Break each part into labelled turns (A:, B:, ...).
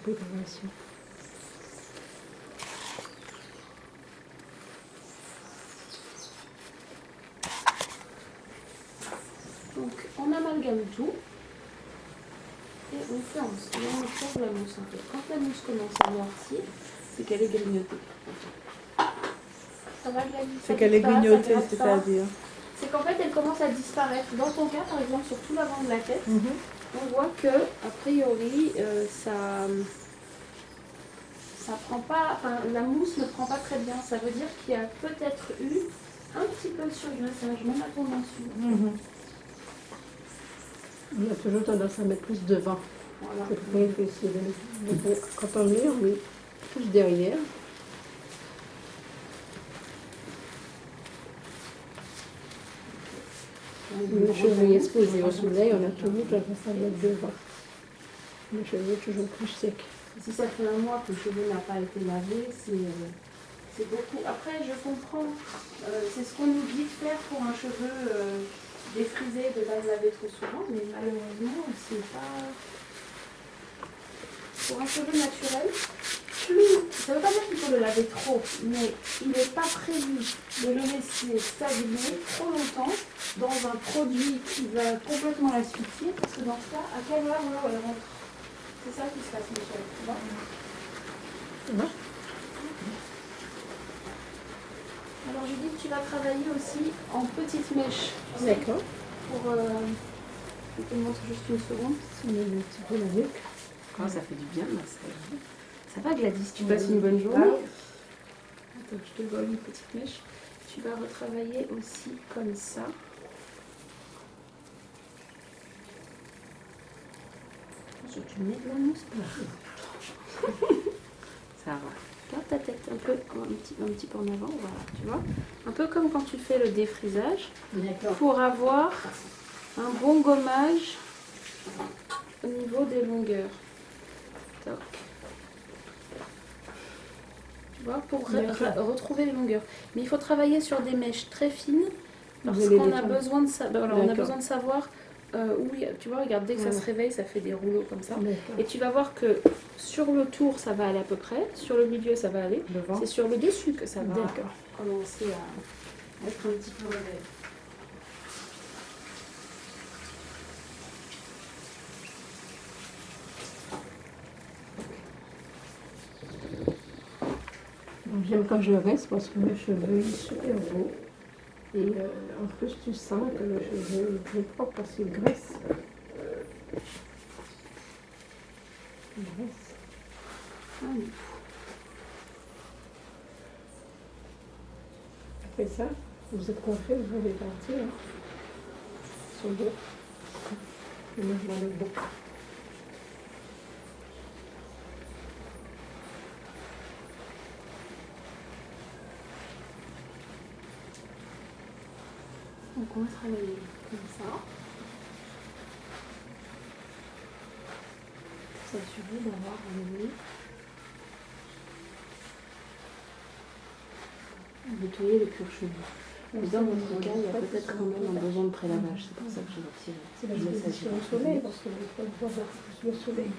A: préparation.
B: Donc on amalgame tout et on fait on trouve la mousse un peu. Quand la mousse commence à noircir, c'est qu'elle est grignotée. Ça va, Gladys?
A: C'est qu'elle est grignotée, c'est-à-dire?
B: C'est qu'en fait elle commence à disparaître. Dans ton cas par exemple sur tout l'avant de la tête, on voit que a priori ça prend pas, enfin la mousse ne prend pas très bien. Ça veut dire qu'il y a peut-être eu un petit peu de surgraissage, même à ton insu.
A: On a toujours tendance à mettre plus devant.
B: Voilà.
A: C'est pour réfléchir. Quand on met plus derrière. Le cheveu exposé au soleil, on a toujours tendance à mettre devant. Le cheveu est toujours plus sec.
B: Si ça fait un mois que le cheveu n'a pas été lavé, c'est beaucoup. Après, je comprends, c'est ce qu'on nous dit de faire pour un cheveu défrisé, de ne pas le laver trop souvent, mais malheureusement, c'est pas... Pour un cheveu naturel, ça ne veut pas dire qu'il faut le laver trop, mais il n'est pas prévu de le laisser stagner trop longtemps dans un produit qui va complètement l'asphyxier, parce que dans ce cas, à quelle heure elle rentre? C'est ça qui se passe, Michel, tu vois? Alors Judith, tu vas travailler aussi en petites mèches.
A: D'accord.
B: Je te montre juste une seconde.
A: On met un petit peu la nuque.
B: Oh, ça fait du bien, là. Ça va Gladys, tu passes une bonne journée? Attends, je te vole une petite mèche. Tu vas retravailler aussi comme ça. Tu mets de la mousse partout. Ça va. Garde ta tête un petit peu en avant, voilà, tu vois. Un peu comme quand tu fais le défrisage, pour avoir un bon gommage au niveau des longueurs. Toc. Tu vois, pour retrouver les longueurs. Mais il faut travailler sur des mèches très fines, parce qu'on a besoin de savoir où il y a, tu vois, regarde, dès que ça se réveille, ça fait des rouleaux comme ça. Et tu vas voir que sur le tour, ça va aller à peu près, sur le milieu, ça va aller. C'est sur le dessus que ça va commencer à être un petit peu réveillé.
A: J'aime quand je reste parce que le cheveu est super beau. Et en plus, tu sens que le cheveu est très propre parce qu'il graisse. Il graisse. Après ça, vous êtes coiffé, vous allez partir. Sur le dos. Le mouvement de dos.
B: Donc on va travailler comme ça. S'assurer d'avoir enlevé. Nettoyer le cuir chevelu. Mais dans votre cas, il y a peut-être quand même un besoin de prélavage. C'est pour ça que je retire.
A: C'est la exposition au soleil, parce que des fois, on voit plus le soleil.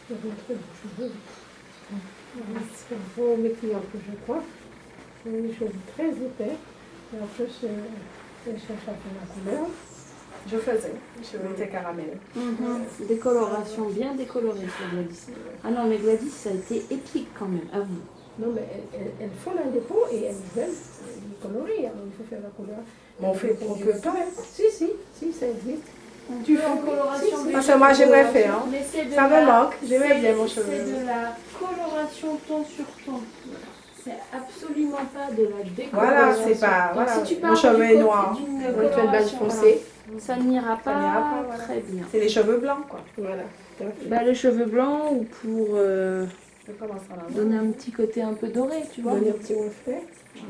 A: Il y a des très beaux cheveux. Pour mes clients que je coiffe, j'ai des cheveux très épais. Et en plus, je cherche à faire la couleur.
C: Je faisais, les cheveux étaient caramel.
B: Décoloration, bien décolorée sur Gladys. Ah non, mais Gladys, ça a été épique quand même, à vous.
A: Non, mais elles font la dépôt et elles veulent colorer. Alors il faut faire la couleur.
C: Mais on fait pour que pas.
A: Si, ça existe.
B: Tu fais en coloration.
C: Parce que moi j'aimerais faire. Hein. Ça me manque, j'aimais bien mon cheveu.
B: C'est de la coloration ton sur ton. C'est absolument pas de la décoloration.
C: Voilà, c'est pas.
B: Donc,
C: Voilà.
B: si tu
C: Mon cheveu est noir.
B: d'une
A: On fait une base
B: coloration,
A: foncée.
B: ça n'ira pas,
C: voilà.
B: très bien.
C: C'est les cheveux blancs quoi.
A: Voilà.
B: Bah, les cheveux blancs ou pour
C: Je commence à la
B: donner un petit côté un peu doré, tu vois.
A: Donner un petit reflet.
B: Voilà.